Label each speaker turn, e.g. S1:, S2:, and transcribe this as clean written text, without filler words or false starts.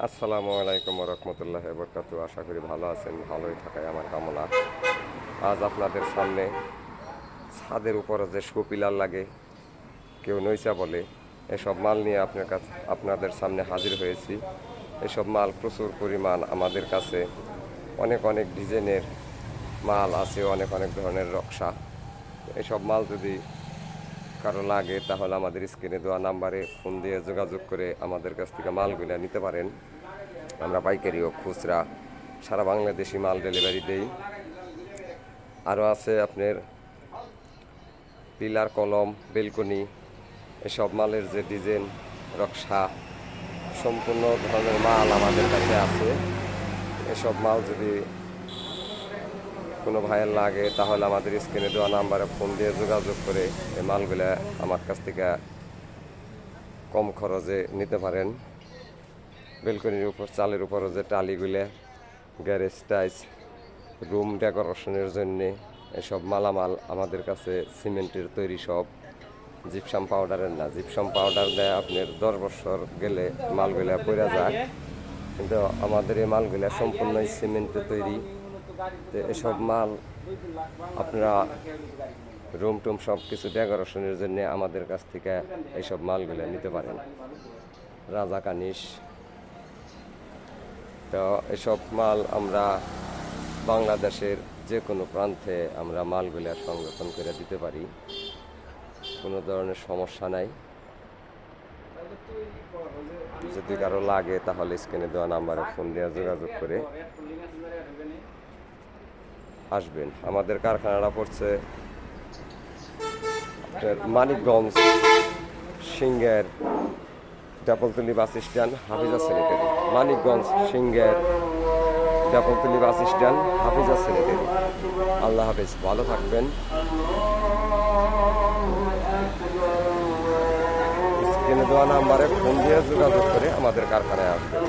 S1: আসসালামু আলাইকুম রহমতুল্লাহ বরকাত। আশা করি ভালো আছেন, ভালোই থাকাই আমার কামনা। আজ আপনাদের সামনে ছাদের উপরে যে শোপিলার লাগে, কেউ নৈচা বলে, এসব মাল নিয়ে আপনাদের সামনে হাজির হয়েছি। এসব মাল প্রচুর পরিমাণ আমাদের কাছে, অনেক অনেক ডিজাইনের মাল আছে, অনেক অনেক ধরনের নকশা। এসব মাল যদি কারো লাগে তাহলে আমাদের স্ক্রিনে দেওয়া নাম্বারে ফোন দিয়ে যোগাযোগ করে আমাদের কাছ থেকে মালগুলো নিতে পারেন। আমরা পাইকারি ও খুচরা সারা বাংলাদেশি মাল ডেলিভারি দেই। আরও আছে আপনার পিলার, কলম, বেলকনি, এসব মালের যে ডিজাইন নকশা সম্পূর্ণ ধরনের মাল আমাদের কাছে আছে। এসব মাল যদি কোনো ভাইয়ের লাগে তাহলে আমাদের স্ক্রিনে দেওয়া নাম্বারে ফোন দিয়ে যোগাযোগ করে এই মালগুলো আমার কাছ থেকে কম খরচে নিতে পারেন। বেলকনির উপর, চালের উপরও যে টালিগুলো, গ্যারেজ টাইস, রুম ডেকোরেশনের জন্যে এসব মালামাল আমাদের কাছে সিমেন্টের তৈরি, সব জিপসাম পাউডারের না। জিপসাম পাউডার দেয় আপনার 10 বছর গেলে মালগুলা পড়ে যায়, কিন্তু আমাদের এই মালগুলা সম্পূর্ণই সিমেন্টের তৈরি। তো এসব মাল আপনারা রুম টুম সব কিছু ডেকোরেশনের জন্য আমাদের কাছ থেকে এইসব মালগুলো নিতে পারেন। রাজা কানিস, তো এসব মাল আমরা বাংলাদেশের যে কোনো প্রান্তে আমরা মালগুলো সংরক্ষণ করে দিতে পারি, কোনো ধরনের সমস্যা নাই। যদি কারো লাগে তাহলে স্ক্রিনে দেওয়া নাম্বারে ফোন দিয়ে যোগাযোগ করে আসবেন। আমাদের কারখানাটা পড়ছে মানিকগঞ্জ, সিংহের Dabaltali bus stand, Hafiza sanitary. Manikganj, সিংহের Dabaltali bus stand, Hafiza sanitary. আল্লাহ হাফিজ, ভালো থাকবেন। স্ক্রিনে দেওয়া নাম্বারে ফোন দিয়ে যোগাযোগ করে আমাদের কারখানায় আসবেন।